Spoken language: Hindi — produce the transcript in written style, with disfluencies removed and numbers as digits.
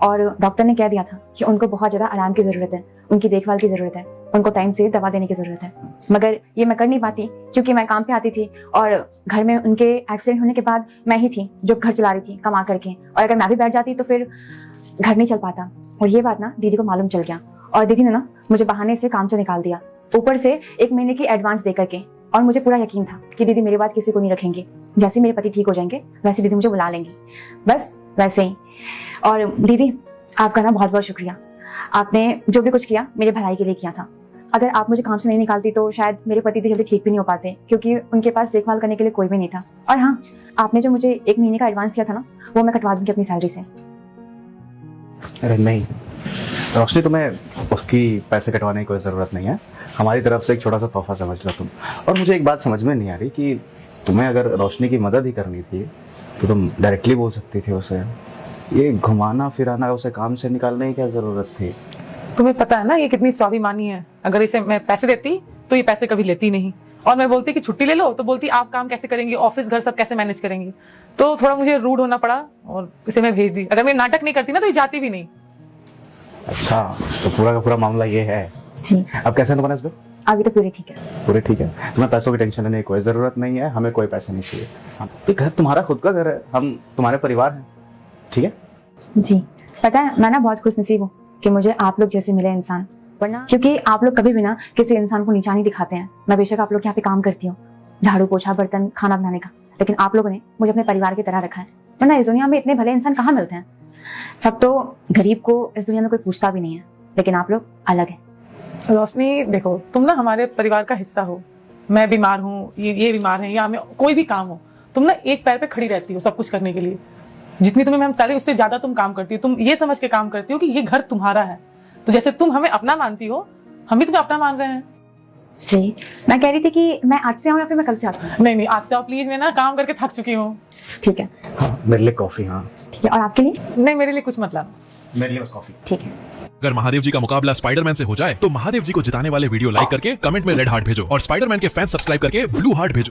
और डॉक्टर ने कह दिया था कि उनको बहुत ज़्यादा आराम की ज़रूरत है, उनकी देखभाल की ज़रूरत है, उनको टाइम से दवा देने की ज़रूरत है। मगर ये मैं कर नहीं पाती क्योंकि मैं काम पे आती थी और घर में उनके एक्सीडेंट होने के बाद मैं ही थी जो घर चला रही थी कमा करके, और अगर मैं भी बैठ जाती तो फिर घर नहीं चल पाता। और ये बात ना दीदी को मालूम चल गया और दीदी ने ना मुझे बहाने से काम से निकाल दिया, ऊपर से 1 महीने की एडवांस दे करके। और मुझे पूरा यकीन था कि दीदी मेरी बात किसी को नहीं रखेंगी, जैसे मेरे पति ठीक हो जाएंगे वैसे दीदी मुझे बुला लेंगी, बस वैसे ही। और दीदी आपका ना बहुत बहुत शुक्रिया, आपने जो भी कुछ किया मेरे भलाई के लिए किया था। अगर आप मुझे काम से नहीं निकालती तो शायद मेरे पति जल्दी ठीक भी नहीं हो पाते, क्योंकि उनके पास देखभाल करने के लिए कोई भी नहीं था। और हाँ, आपने जो मुझे 1 महीने का एडवांस दिया था ना, वो मैं कटवा दूंगी अपनी सैलरी से। अरे नहीं रोशनी, तुम्हें उसकी पैसे कटवाने की कोई ज़रूरत नहीं है, हमारी तरफ से एक छोटा सा तोहफा समझ लो तुम। और मुझे एक बात समझ में नहीं आ रही कि तुम्हें अगर रोशनी की मदद ही करनी थी तो तुम डायरेक्टली बोल सकती थी उसे, ये घुमाना फिराना उसे काम से निकालने की क्या ज़रूरत थी? तुम्हें पता है ना ये कितनी स्वाभिमानी है। अगर इसे मैं पैसे देती तो ये पैसे कभी लेती नहीं, और मैं बोलती कि छुट्टी ले लो तो बोलती आप काम कैसे करेंगी, ऑफिस घर सब कैसे मैनेज करेंगी। तो थोड़ा मुझे रूड होना पड़ा और इसे मैं भेज दी। अगर मैं नाटक नहीं करती ना तो ये जाती भी नहीं। अच्छा, तो पूरा का पूरा मामला ये है। जी, अब कैसे है तुम्हारा हस्बैंड? अभी तो पूरी ठीक है। पूरे ठीक है, तुम्हें पैसों की टेंशन लेने की कोई ज़रूरत नहीं है, हमें कोई पैसे नहीं चाहिए। ये घर तुम्हारा खुद का घर है, हम तुम्हारे परिवार हैं, ठीक है? जी, पता है मैं ना बहुत खुशनसीब हूँ कि मुझे आप लोग जैसे मिले इंसान, वरना क्योंकि आप लोग कभी भी ना किसी इंसान को नीचा नहीं दिखाते हैं। मैं बेशक आप लोग यहाँ पे काम करती हूँ, झाड़ू पोछा बर्तन खाना बनाने का, लेकिन आप लोगों ने मुझे अपने परिवार की तरह रखा है। वरना इस दुनिया में इतने भले इंसान कहाँ मिलते हैं। सब तो गरीब को इस दुनिया में कोई पूछता भी नहीं है, लेकिन आप लोग अलग हैं। रोशनी देखो, तुम ना हमारे परिवार का हिस्सा हो। मैं बीमार हूँ, ये बीमार है, या हमें कोई भी काम हो, तुम ना एक पैर पे खड़ी रहती हो सब कुछ करने के लिए। जितनी तुम्हें हम सैलरी उससे ज्यादा तुम काम करती हो। तुम ये समझ के काम करती हो कि ये घर तुम्हारा है, तो जैसे तुम हमें अपना मानती हो हम भी तुम्हें अपना मान रहे हैं। जी, मैं कह रही थी कि मैं आज से आऊँ या फिर मैं कल से आती हूँ? नहीं आज से आप प्लीज, मैं ना काम करके थक चुकी हूँ। ठीक है। हाँ, मेरे लिए कॉफ़ी। हाँ ठीक है, और आपके लिए? नहीं, मेरे लिए कुछ मतलब। मेरे लिए बस कॉफ़ी। ठीक है। अगर महादेव जी का मुकाबला स्पाइडरमैन से हो जाए तो महादेव जी को जिताने वाले वीडियो लाइक करके कमेंट में रेड हार्ट भेजो और स्पाइडरमैन के फैंस सब्सक्राइब करके ब्लू हार्ट भेजो।